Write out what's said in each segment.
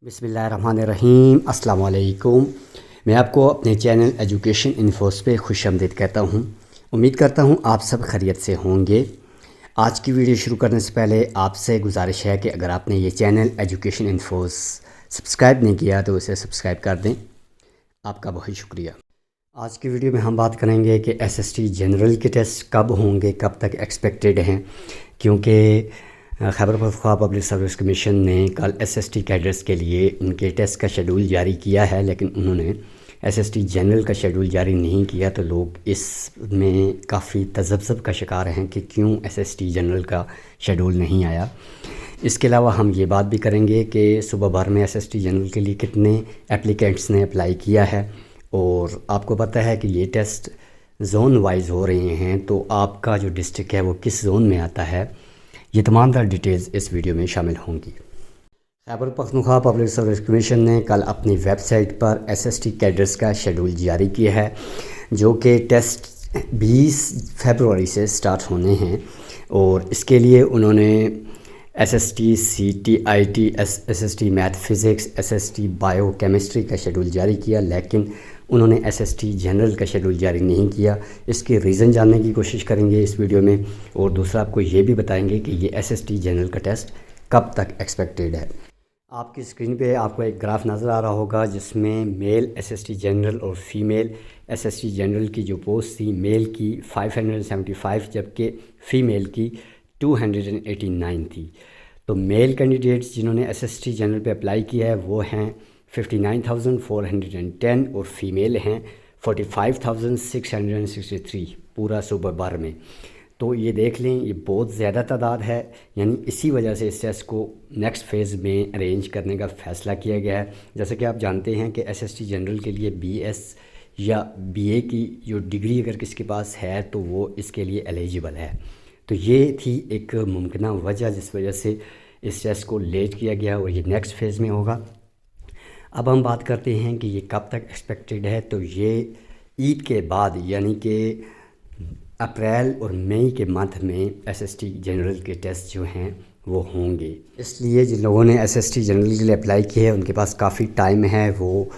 बिस्मिल्लाहिर्रहमानिर्रहीम। अस्सलाम वालेकुम। मैं आपको अपने चैनल एजुकेशन इन्फोस पे खुश आमदीद कहता हूँ। उम्मीद करता हूँ आप सब खैरियत से होंगे। आज की वीडियो शुरू करने से पहले आपसे गुजारिश है कि अगर आपने ये चैनल एजुकेशन इन्फोस सब्सक्राइब नहीं किया तो उसे सब्सक्राइब कर दें। आपका बहुत शुक्रिया। आज की वीडियो में हम बात करेंगे कि एसएसटी जनरल के टेस्ट कब होंगे, कब तक एक्सपेक्टेड हैं, क्योंकि Khyber Pakhtunkhwa public service commission ने कल एसएसटी कैडर्स के लिए उनके टेस्ट का शेड्यूल जारी किया है, लेकिन उन्होंने एसएसटी जनरल का शेड्यूल जारी नहीं किया। तो लोग इसमें काफ़ी तजब्ज़ब का शिकार हैं कि क्यों एसएसटी जनरल का शेड्यूल नहीं आया। इसके अलावा हम ये बात भी करेंगे कि सुबह भर में एसएसटी जनरल के लिए कितने एप्लीकेंट्स ने अप्लाई किया है, और आपको पता है कि ये टेस्ट ज़ोन वाइज हो रहे हैं, तो आपका जो डिस्ट्रिक्ट है वो किस ज़ोन में आता है, ये तमाम तरह डिटेल्स इस वीडियो में शामिल होंगी। Khyber Pakhtunkhwa public service commission ने कल अपनी वेबसाइट पर एसएसटी कैडर्स का शेड्यूल जारी किया है, जो कि टेस्ट 20 फरवरी से स्टार्ट होने हैं। और इसके लिए उन्होंने SST CTIT, SST math physics, SST bio chemistry का शेड्यूल जारी किया, लेकिन उन्होंने एसएसटी जनरल का शेड्यूल जारी नहीं किया। इसके रीज़न जानने की कोशिश करेंगे इस वीडियो में, और दूसरा आपको ये भी बताएंगे कि ये एसएसटी जनरल का टेस्ट कब तक एक्सपेक्टेड है। आपकी स्क्रीन पे आपको एक ग्राफ नज़र आ रहा होगा जिसमें मेल एसएसटी जनरल और फीमेल एसएसटी जनरल की जो पोस्ट थी, मेल की 575 जबकि फ़ीमेल की 289 थी। तो मेल कैंडिडेट्स जिन्होंने एसएसटी जनरल पे अप्लाई किया है वो हैं 59,410, और फीमेल हैं 45,663 पूरा सूबा भर में। तो ये देख लें, ये बहुत ज़्यादा तादाद है, यानी इसी वजह से इस टेस्ट को नेक्स्ट फेज़ में अरेंज करने का फ़ैसला किया गया है। जैसे कि आप जानते हैं कि एसएसटी जनरल के लिए बीएस या बीए की जो डिग्री अगर किसके पास है तो वो इसके लिए एलिजिबल है। तो ये थी एक मुमकिन वजह जिस वजह से इस टेस्ट को लेट किया गया, और ये नेक्स्ट फेज़ में होगा। अब हम बात करते हैं कि ये कब तक एक्सपेक्टेड है। तो ये ईद के बाद यानी कि अप्रैल और मई के मंथ में एसएसटी जनरल के टेस्ट जो हैं वो होंगे। इसलिए जिन लोगों ने एसएसटी जनरल के लिए अप्लाई किया है उनके पास काफ़ी टाइम है, वो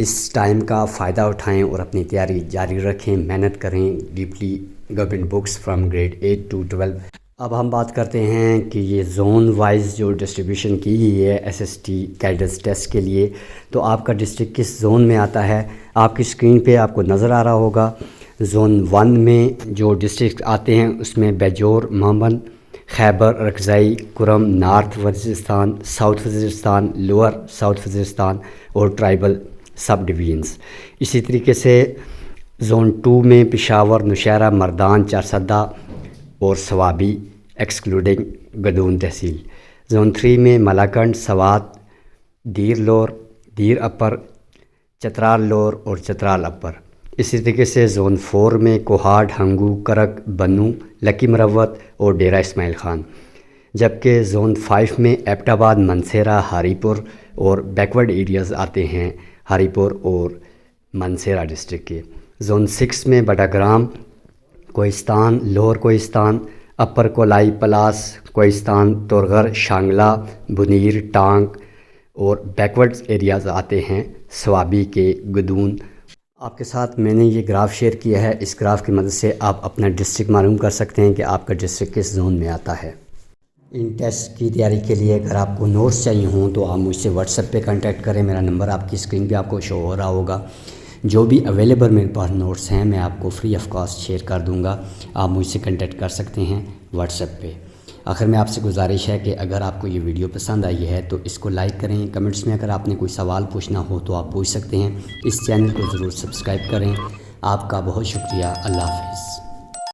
इस टाइम का फ़ायदा उठाएं और अपनी तैयारी जारी रखें, मेहनत करें deeply. Government books from grade 8 to 12। अब हम बात करते हैं कि ये ज़ोन वाइज जो डिस्ट्रीब्यूशन की गई है एसएसटी कैडर्स टेस्ट के लिए, तो आपका डिस्ट्रिक्ट किस ज़ोन में आता है आपकी स्क्रीन पे आपको नज़र आ रहा होगा। ज़ोन 1 में जो डिस्ट्रिक्ट आते हैं उसमें Bajaur, Mohmand, Khyber, Orakzai, Kurram, north Waziristan, south Waziristan, lower south Waziristan और ट्राइबल सब डिवीज़न्स। इसी तरीके से ज़ोन 2 में पेशावर, नौशहरा, मर्दान, चारसदा और सवाबी एक्सक्लूडिंग गदून तहसील। ज़ोन 3 में मलाकंड, सवात, दीर लोर, दीर अपर, चतराल लोर और चतराल अपर। इसी तरीके से ज़ोन 4 में कोहाड, हंगू, करक, बनू, लकी मरवत और डेरा इस्माइल ख़ान। जबकि ज़ोन 5 में एबटाबाद, मनसेरा, हारीपुर और बैकवर्ड एरियाज़ आते हैं हारीपुर और मनसेरा डिस्ट्रिक्ट के। ज़ोन 6 में बटाग्राम, कोहिस्तान, लोअर कोहिस्तान, अपर कोलाई, पलास, कोहिस्तान, तोरगर, शांगला, बुनीर, टांग और बैकवर्ड्स एरियाज़ आते हैं सवाबी के गदून। आपके साथ मैंने ये ग्राफ शेयर किया है, इस ग्राफ की मदद से आप अपना डिस्ट्रिक्ट मालूम कर सकते हैं कि आपका डिस्ट्रिक्ट किस जोन में आता है। इन टेस्ट की तैयारी के लिए अगर आपको नोट्स चाहिए हों तो आप मुझसे व्हाट्सएप पे कांटेक्ट करें। मेरा नंबर आपकी स्क्रीन पे आपको शो हो रहा होगा। जो भी अवेलेबल मेरे पास नोट्स हैं मैं आपको फ्री ऑफ कॉस्ट शेयर कर दूंगा। आप मुझसे कांटेक्ट कर सकते हैं व्हाट्सएप पे। आखिर में आपसे गुजारिश है कि अगर आपको ये वीडियो पसंद आई है तो इसको लाइक करें। कमेंट्स में अगर आपने कोई सवाल पूछना हो तो आप पूछ सकते हैं। इस चैनल को ज़रूर सब्सक्राइब करें। आपका बहुत शुक्रिया। अल्लाह हाफ़िज़।